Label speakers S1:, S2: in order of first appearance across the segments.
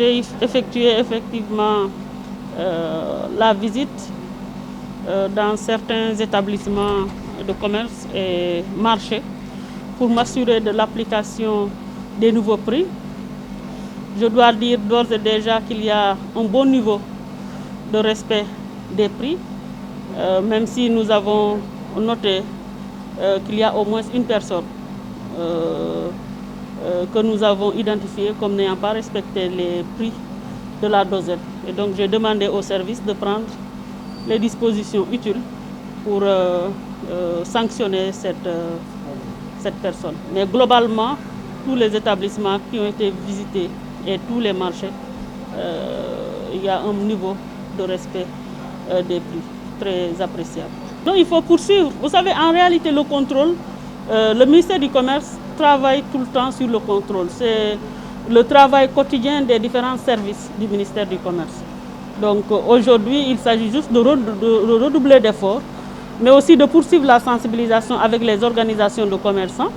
S1: J'ai effectué effectivement la visite dans certains établissements de commerce et marchés pour m'assurer de l'application des nouveaux prix. Je dois dire d'ores et déjà qu'il y a un bon niveau de respect des prix, même si nous avons noté qu'il y a au moins une personne que nous avons identifiée comme n'ayant pas respecté les prix de la dosette. Et donc j'ai demandé au service de prendre les dispositions utiles pour sanctionner cette personne. Mais globalement, tous les établissements qui ont été visités et tous les marchés, il y a un niveau de respect des prix très appréciable. Donc il faut poursuivre. Vous savez, en réalité, le contrôle, le ministère du Commerce travaille tout le temps sur le contrôle. C'est le travail quotidien des différents services du ministère du Commerce. Donc aujourd'hui, il s'agit juste de redoubler d'efforts, mais aussi de poursuivre la sensibilisation avec les organisations de commerçants.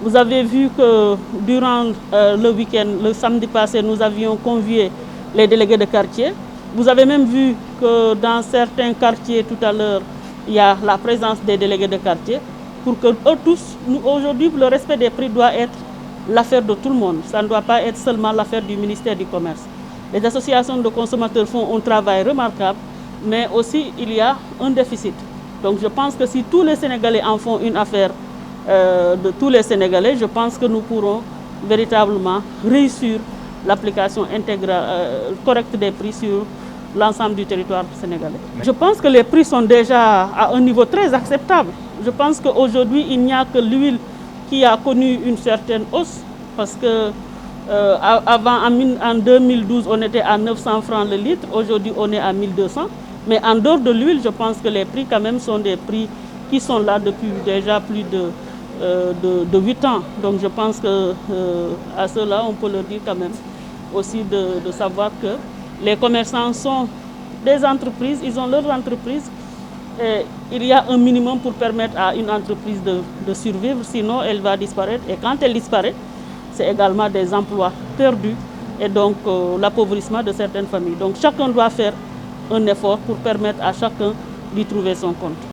S1: Vous avez vu que durant le week-end, le samedi passé, nous avions convié les délégués de quartier. Vous avez même vu que dans certains quartiers, tout à l'heure, il y a la présence des délégués de quartier. Pour que eux tous, aujourd'hui, le respect des prix doit être l'affaire de tout le monde. Ça ne doit pas être seulement l'affaire du ministère du Commerce. Les associations de consommateurs font un travail remarquable, mais aussi il y a un déficit. Donc je pense que si tous les Sénégalais en font une affaire de tous les Sénégalais, je pense que nous pourrons véritablement réussir l'application correcte des prix sur l'ensemble du territoire sénégalais. Je pense que les prix sont déjà à un niveau très acceptable. Je pense qu'aujourd'hui, il n'y a que l'huile qui a connu une certaine hausse, parce que avant, en 2012, on était à 900 francs le litre, aujourd'hui on est à 1200. Mais en dehors de l'huile, je pense que les prix quand même sont des prix qui sont là depuis déjà plus de 8 ans. Donc je pense qu'à cela, on peut leur dire quand même aussi de savoir que les commerçants sont des entreprises, ils ont leurs entreprises. Et il y a un minimum pour permettre à une entreprise de survivre, sinon elle va disparaître. Et quand elle disparaît, c'est également des emplois perdus et donc l'appauvrissement de certaines familles. Donc chacun doit faire un effort pour permettre à chacun d'y trouver son compte.